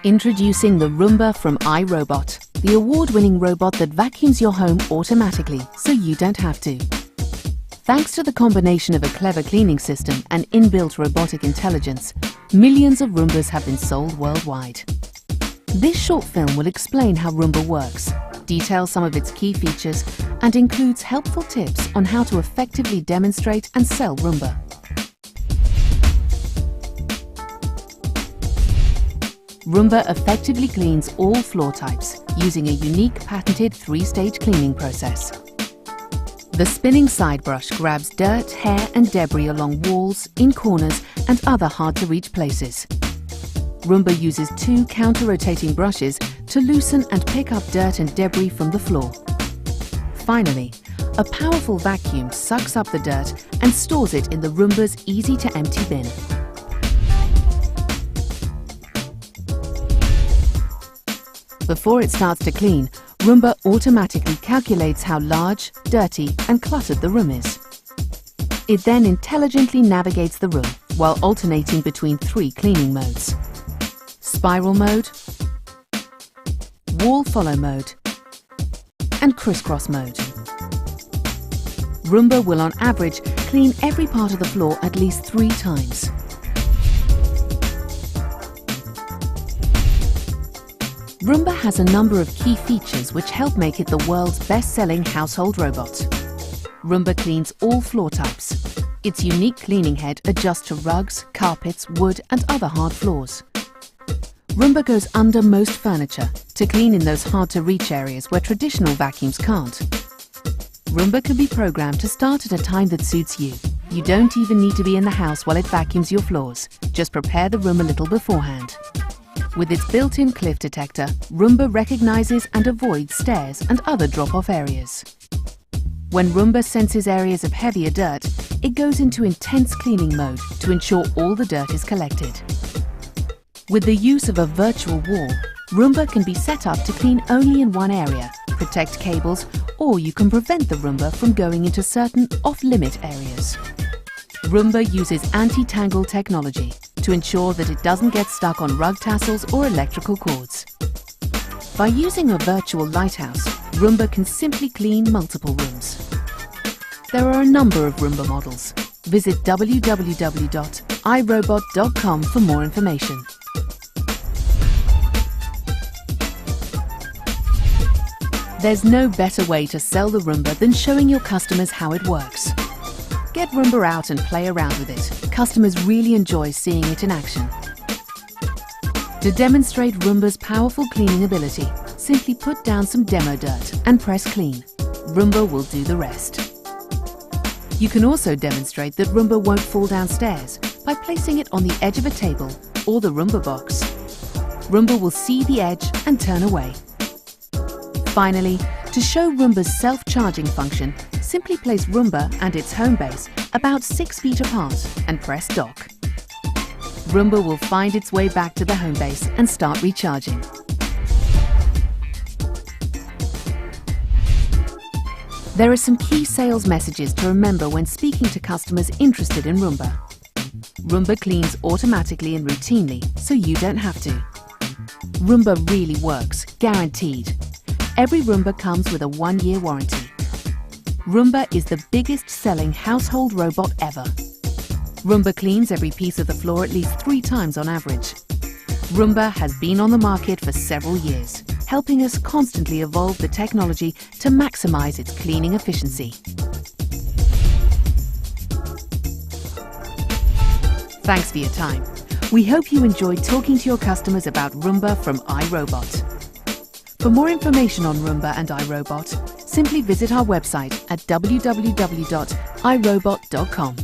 Introducing the Roomba from iRobot, the award-winning robot that vacuums your home automatically so you don't have to. Thanks to the combination of a clever cleaning system and inbuilt robotic intelligence, millions of Roombas have been sold worldwide. This short film will explain how Roomba works, details some of its key features, and includes helpful tips on how to effectively demonstrate and sell Roomba. Roomba effectively cleans all floor types using a unique patented 3-stage cleaning process. The spinning side brush grabs dirt, hair and debris along walls, in corners and other hard-to-reach places. Roomba uses 2 counter-rotating brushes to loosen and pick up dirt and debris from the floor. Finally, a powerful vacuum sucks up the dirt and stores it in the Roomba's easy-to-empty bin. Before it starts to clean, Roomba automatically calculates how large, dirty and cluttered the room is. It then intelligently navigates the room while alternating between 3 cleaning modes: spiral mode, wall follow mode and crisscross mode. Roomba will on average clean every part of the floor at least 3 times. Roomba has a number of key features which help make it the world's best-selling household robot. Roomba cleans all floor types. Its unique cleaning head adjusts to rugs, carpets, wood and other hard floors. Roomba goes under most furniture to clean in those hard-to-reach areas where traditional vacuums can't. Roomba can be programmed to start at a time that suits you. You don't even need to be in the house while it vacuums your floors. Just prepare the room a little beforehand. With its built-in cliff detector, Roomba recognizes and avoids stairs and other drop-off areas. When Roomba senses areas of heavier dirt, it goes into intense cleaning mode to ensure all the dirt is collected. With the use of a virtual wall, Roomba can be set up to clean only in one area, protect cables, or you can prevent the Roomba from going into certain off-limit areas. Roomba uses anti-tangle technology to ensure that it doesn't get stuck on rug tassels or electrical cords. By using a virtual lighthouse, Roomba can simply clean multiple rooms. There are a number of Roomba models. Visit www.irobot.com for more information. There's no better way to sell the Roomba than showing your customers how it works. Get Roomba out and play around with it. Customers really enjoy seeing it in action. To demonstrate Roomba's powerful cleaning ability, simply put down some demo dirt and press clean. Roomba will do the rest. You can also demonstrate that Roomba won't fall downstairs by placing it on the edge of a table or the Roomba box. Roomba will see the edge and turn away. Finally, to show Roomba's self-charging function, simply place Roomba and its home base about 6 feet apart and press dock. Roomba will find its way back to the home base and start recharging. There are some key sales messages to remember when speaking to customers interested in Roomba. Roomba cleans automatically and routinely, so you don't have to. Roomba really works, guaranteed. Every Roomba comes with a 1-year warranty. Roomba is the biggest selling household robot ever. Roomba cleans every piece of the floor at least 3 times on average. Roomba has been on the market for several years, helping us constantly evolve the technology to maximize its cleaning efficiency. Thanks for your time. We hope you enjoyed talking to your customers about Roomba from iRobot. For more information on Roomba and iRobot, simply visit our website at www.irobot.com.